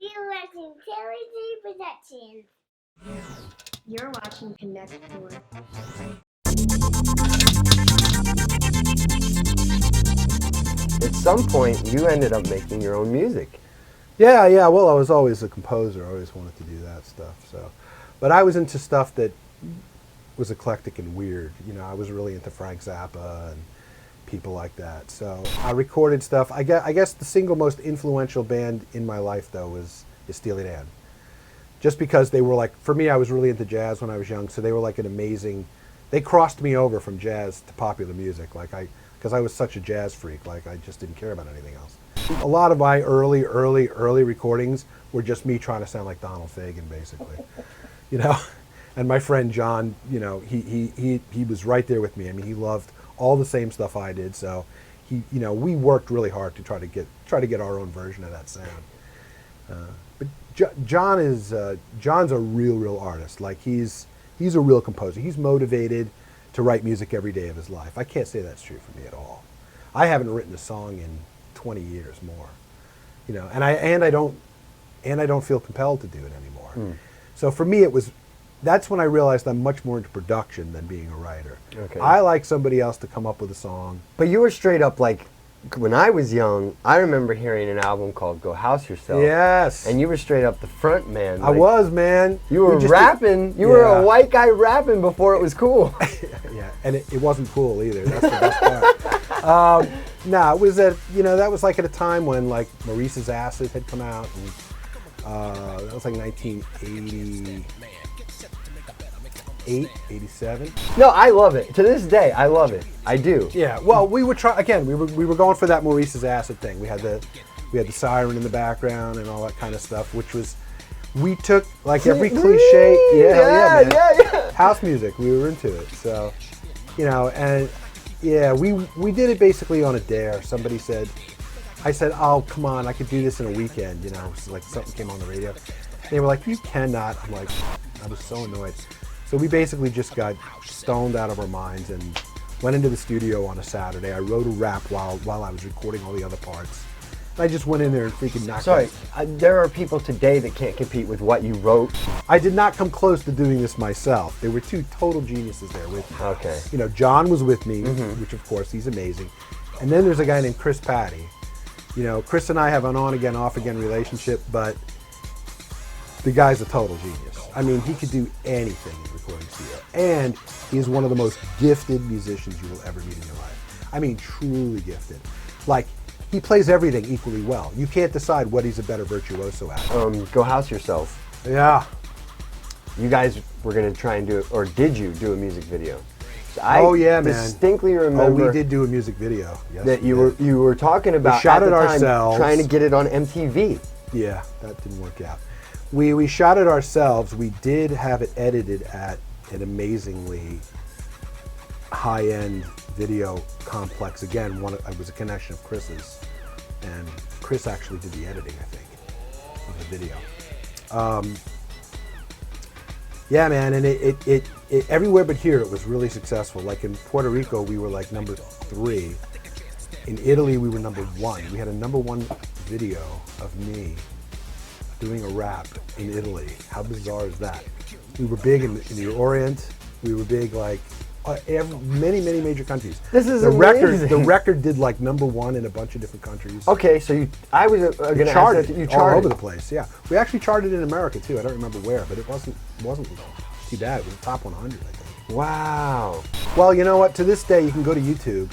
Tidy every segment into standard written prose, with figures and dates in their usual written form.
You're watching Kelly G Productions. You're watching Connect Tour. At some point, you ended up making your own music. Yeah. Well, I was always a composer. I always wanted to do that stuff. But I was into stuff that was eclectic and weird. You know, I was really into Frank Zappa and people like that. So I recorded stuff. I guess the single most influential band in my life, though, is Steely Dan. Just because they were like, for me, I was really into jazz when I was young, so they were like an amazing. They crossed me over from jazz to popular music, because I was such a jazz freak. Like I just didn't care about anything else. A lot of my early recordings were just me trying to sound like Donald Fagen, basically. You know, and my friend John, you know, he was right there with me. I mean, he loved all the same stuff I did, so he, you know, we worked really hard to try to get our own version of that sound. But John's a real artist. Like he's a real composer. He's motivated to write music every day of his life. I can't say that's true for me at all. I haven't written a song in 20 years more, you know, and I don't feel compelled to do it anymore. So for me, that's when I realized I'm much more into production than being a writer. Okay. I like somebody else to come up with a song. But you were straight up like, when I was young, I remember hearing an album called Go House Yourself. Yes. And you were straight up the front man. I was, man. You were rapping. You were a white guy rapping before it was cool. Yeah, and it wasn't cool either. That's the best part. No, it was that was like at a time when like Maurice's Acid had come out, and that was like 1988, 87. No, I love it. To this day, I love it. I do. Yeah. Well, we were we were going for that Maurice's Acid thing. We had the siren in the background and all that kind of stuff, which was, we took like every cliche. Yeah. House music. We were into it. So, you know, and yeah, we did it basically on a dare. Somebody said, I said, oh, come on, I could do this in a weekend, you know, so like something came on the radio. They were like, you cannot. I'm like, I was so annoyed. So we basically just got stoned out of our minds and went into the studio on a Saturday. I wrote a rap while I was recording all the other parts. And I just went in there and freaking knocked it. There are people today that can't compete with what you wrote. I did not come close to doing this myself. There were two total geniuses there with me. Okay. You know, John was with me, which of course he's amazing. And then there's a guy named Chris Patty. You know, Chris and I have an on-again, off-again relationship, but the guy's a total genius. I mean, he could do anything in the recording studio. And he is one of the most gifted musicians you will ever meet in your life. I mean, truly gifted. Like, he plays everything equally well. You can't decide what he's a better virtuoso at. Go House Yourself. Yeah. You guys were going to try and do it, or did you do a music video? Oh yeah, man! Distinctly remember. Oh, we did do a music video. Yes, that you were talking about. We shot at it the time, ourselves, trying to get it on MTV. Yeah, that didn't work out. We shot it ourselves. We did have it edited at an amazingly high-end video complex. Again, it was a connection of Chris's, and Chris actually did the editing, I think, of the video. Yeah, man, and it everywhere but here it was really successful. Like in Puerto Rico, we were like number 3. In Italy, we were number 1. We had a number 1 video of me doing a rap in Italy. How bizarre is that? We were big in the Orient. We were big like many major countries. This is amazing. The record did like number 1 in a bunch of different countries. Okay, so I was going to ask that you charted all over the place. Yeah, we actually charted in America too. I don't remember where, but it wasn't too bad. It was top 100, I think. Wow. Well, you know what? To this day, you can go to YouTube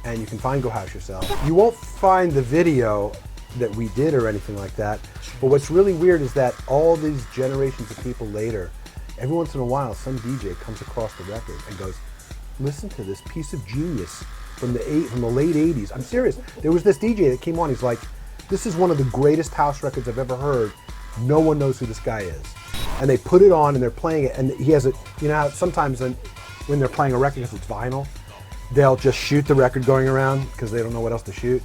and you can find Go House Yourself. You won't find the video that we did or anything like that. But what's really weird is that all these generations of people later, every once in a while, some DJ comes across the record and goes, listen to this piece of genius from the late 80s. I'm serious. There was this DJ that came on. He's like, this is one of the greatest house records I've ever heard. No one knows who this guy is. And they put it on and they're playing it. And he has a, you know, sometimes when they're playing a record, because it's vinyl, they'll just shoot the record going around because they don't know what else to shoot.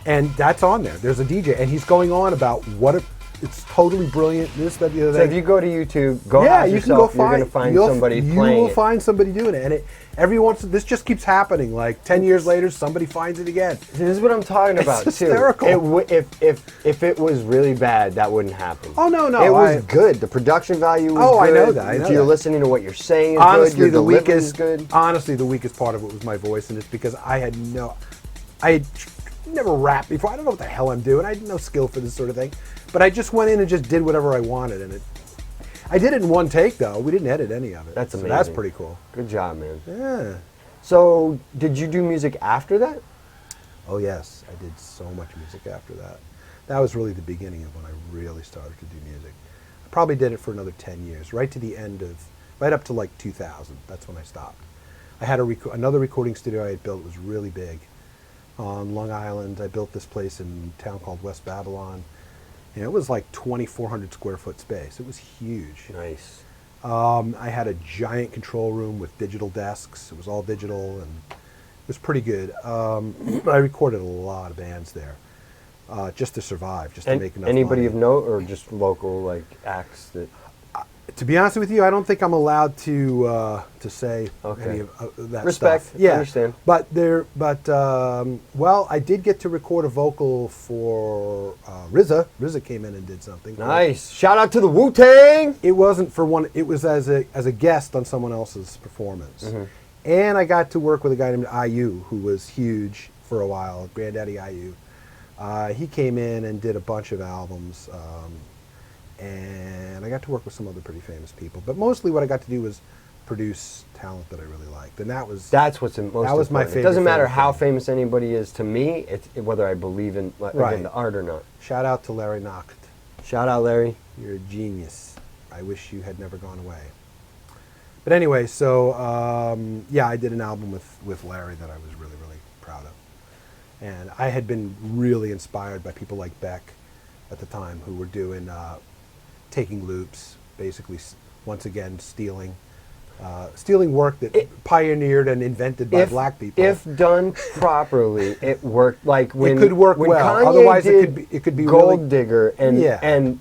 And that's on there. There's a DJ and he's going on about what it's totally brilliant. This, that, the other So if thing. you go to YouTube, go Yeah, ask you can go yourself, you're going to find you'll- somebody you playing will it. find somebody doing it, and this just keeps happening. Like 10 years later, somebody finds it again. This is what I'm talking It's about hysterical. too. If it was really bad, that wouldn't happen. Oh, no, It was good. The production value was Oh, good. I know that, I know if you're that. listening to what you're saying, is Honestly, good. Your the delivery is weakest, good. honestly, the weakest part of it was my voice, and it's because I had never rapped before. I don't know what the hell I'm doing. I had no skill for this sort of thing, but I just went in and just did whatever I wanted, and I did it in one take though. We didn't edit any of it. That's So amazing. that's pretty cool. Good job, man. Yeah. So, did you do music after that? Oh yes, I did so much music after that. That was really the beginning of when I really started to do music. I probably did it for another 10 years, right up to like 2000. That's when I stopped. I had another recording studio I had built. It was really big on Long Island. I built this place in a town called West Babylon. And it was like 2,400 square foot space. It was huge. Nice. I had a giant control room with digital desks. It was all digital, and it was pretty good. I recorded a lot of bands there, just to survive, just to make enough Anybody money. of note, or just local like acts that? To be honest with you, I don't think I'm allowed to say Okay. any of that Respect. stuff. Yeah, Understand. But well, I did get to record a vocal for RZA. RZA came in and did something. Nice. Shout out to the Wu-Tang. It wasn't for one. It was as a guest on someone else's performance, Mm-hmm. and I got to work with a guy named IU, who was huge for a while. Granddaddy IU. He came in and did a bunch of albums. And I got to work with some other pretty famous people. But mostly what I got to do was produce talent that I really liked. And that's That's what's most important. That was my It doesn't matter favorite how thing. famous anybody is to me, it's whether I believe in like, Right. again, the art or not. Shout out to Larry Nacht. Shout out, Larry. You're a genius. I wish you had never gone away. But anyway, so yeah, I did an album with Larry that I was really, really proud of. And I had been really inspired by people like Beck at the time, who were doing taking loops, basically once again stealing work that pioneered and invented by black people. If done properly, it worked. Like when it could work when well. Kanye Otherwise, did it could be Gold really, Digger and Yeah.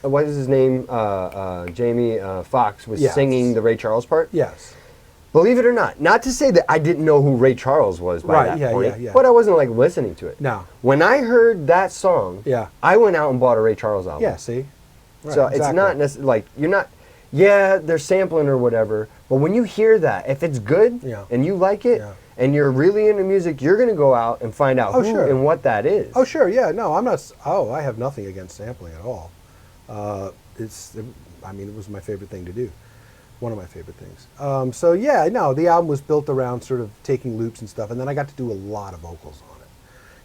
what is his name? Jamie Foxx was Yes. singing the Ray Charles part. Yes. Believe it or not to say that I didn't know who Ray Charles was by Right, that yeah, point, yeah. but I wasn't like listening to it. No. When I heard that song, Yeah. I went out and bought a Ray Charles album. Yeah. See. Right, So it's exactly. not necessarily like you're not. Yeah, they're sampling or whatever, but when you hear that, if it's good Yeah. and you like it Yeah. and you're really into music, you're gonna go out and find out Oh, who sure. and what that is. Oh, sure, yeah. No, I'm not. I have nothing against sampling at all. It was my favorite thing to do. One of my favorite things. So yeah, no, the album was built around sort of taking loops and stuff, and then I got to do a lot of vocals on it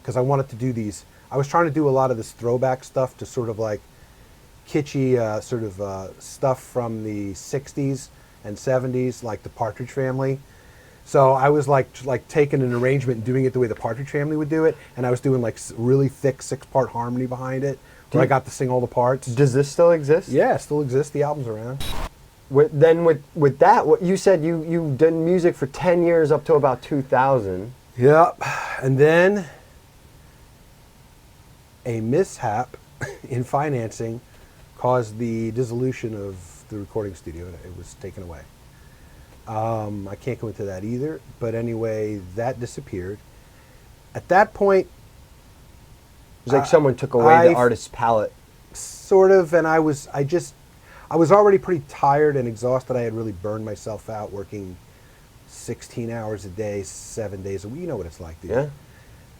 because I wanted to do these. I was trying to do a lot of this throwback stuff to sort of like kitschy stuff from the '60s and '70s, like the Partridge Family. So I was like taking an arrangement and doing it the way the Partridge Family would do it, and I was doing like really thick 6-part harmony behind it, where I got to sing all the parts. Does this still exist? Yeah, it still exists. The album's around. With that, what you said you did music for 10 years up to about 2000. Yep. And then a mishap in financing caused the dissolution of the recording studio, and it was taken away. I can't go into that either, but anyway, that disappeared. At that point, It was like someone took away the I- artist's palette. sort of, and I was already pretty tired and exhausted. I had really burned myself out working 16 hours a day, 7 days a week. You know what it's like, dude. Yeah.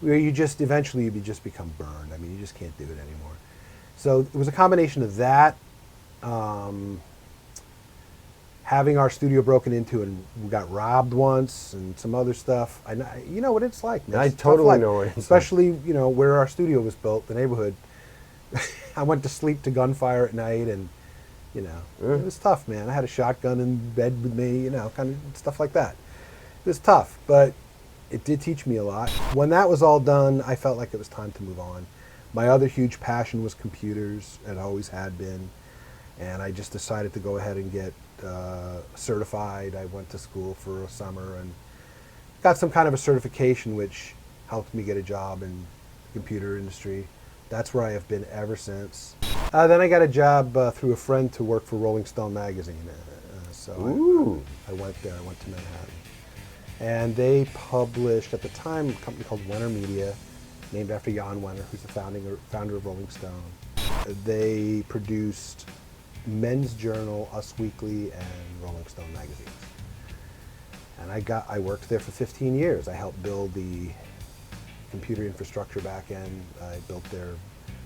Where you just eventually you just become burned. I mean, you just can't do it anymore. So it was a combination of that, having our studio broken into, and we got robbed once, and some other stuff. You know what it's like, man. I It's a tough totally life. know what it's like. Especially where our studio was built, the neighborhood. I went to sleep to gunfire at night, and it was tough, man. I had a shotgun in bed with me, kind of stuff like that. It was tough, but it did teach me a lot. When that was all done, I felt like it was time to move on. My other huge passion was computers, and always had been, and I just decided to go ahead and get certified. I went to school for a summer and got some kind of a certification which helped me get a job in the computer industry, That's where I have been ever since. Then I got a job through a friend to work for Rolling Stone magazine. Ooh. I went there. I went to Manhattan. And they published, at the time, a company called Wenner Media, named after Jan Wenner, who's the founder of Rolling Stone. They produced Men's Journal, Us Weekly, and Rolling Stone magazines. And I worked there for 15 years. I helped build the computer infrastructure back end. I built their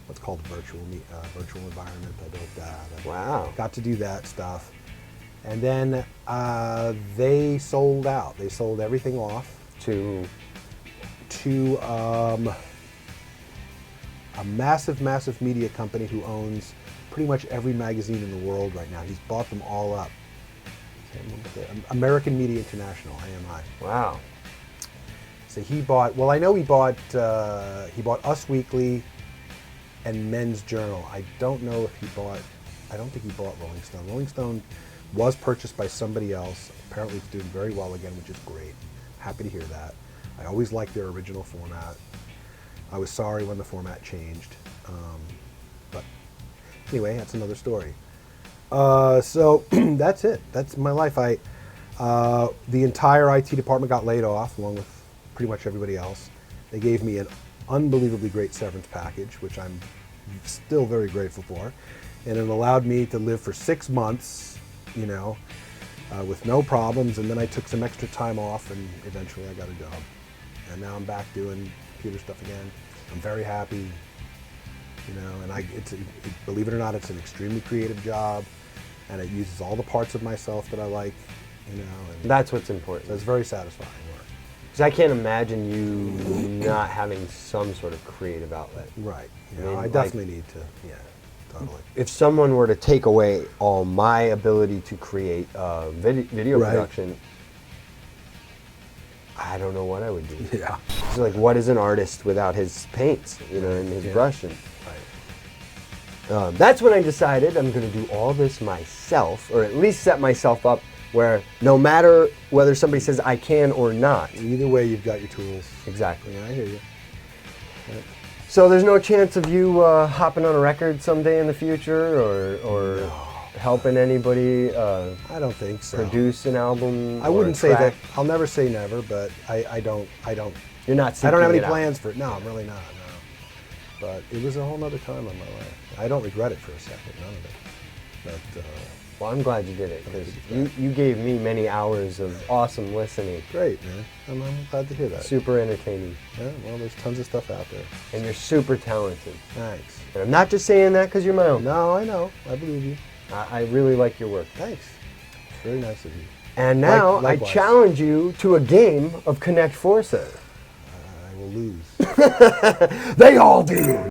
what's called virtual environment. I built that. Wow. Got to do that stuff. And then they sold out. They sold everything off To a massive media company who owns pretty much every magazine in the world right now. He's bought them all up. American Media International, AMI. wow. So he bought. Well, I know he bought Us Weekly and Men's Journal. I don't know if he bought. I don't think he bought Rolling Stone. Rolling Stone was purchased by somebody else. Apparently, it's doing very well again, which is great. Happy to hear that. I always liked their original format. I was sorry when the format changed, but anyway, that's another story. So that's it. That's my life. The entire IT department got laid off, along with pretty much everybody else. They gave me an unbelievably great severance package, which I'm still very grateful for, and it allowed me to live for 6 months, with no problems. And then I took some extra time off, and eventually I got a job, and now I'm back doing computer stuff again. I'm very happy, and believe it or not, it's an extremely creative job, and it uses all the parts of myself that I like, and That's what's important. so it's very satisfying work. Because I can't imagine you not having some sort of creative outlet. Right. I mean, I like- definitely need to. Yeah, totally. If someone were to take away all my ability to create video Right. production, I don't know what I would do. Yeah. It's like, what is an artist without his paints, and his Yeah. brush? And Right. that's when I decided I'm going to do all this myself, or at least set myself up where no matter whether somebody says I can or not. Either way, you've got your tools. Exactly. Yeah, I hear you. So there's no chance of you hopping on a record someday in the future, or No. helping anybody I don't think so. produce an album? I or wouldn't a say that. track? I'll never say never, but I don't. You're not. I don't have seeking any it out. plans for it. No, I'm really not. No. But it was a whole other time in my life. I don't regret it for a second. None of it. But Well, I'm glad you did it, because Thank you gave me many hours of awesome listening. great, man. I'm glad to hear that. Super entertaining, Yeah. Well, there's tons of stuff out there. and you're super talented. Thanks. And I'm not just saying that because you're my own. No, I know. I believe you. I really like your work. Thanks. It's very nice of you. And now I Likewise. challenge you to a game of Connect Forces. I will lose. They all do.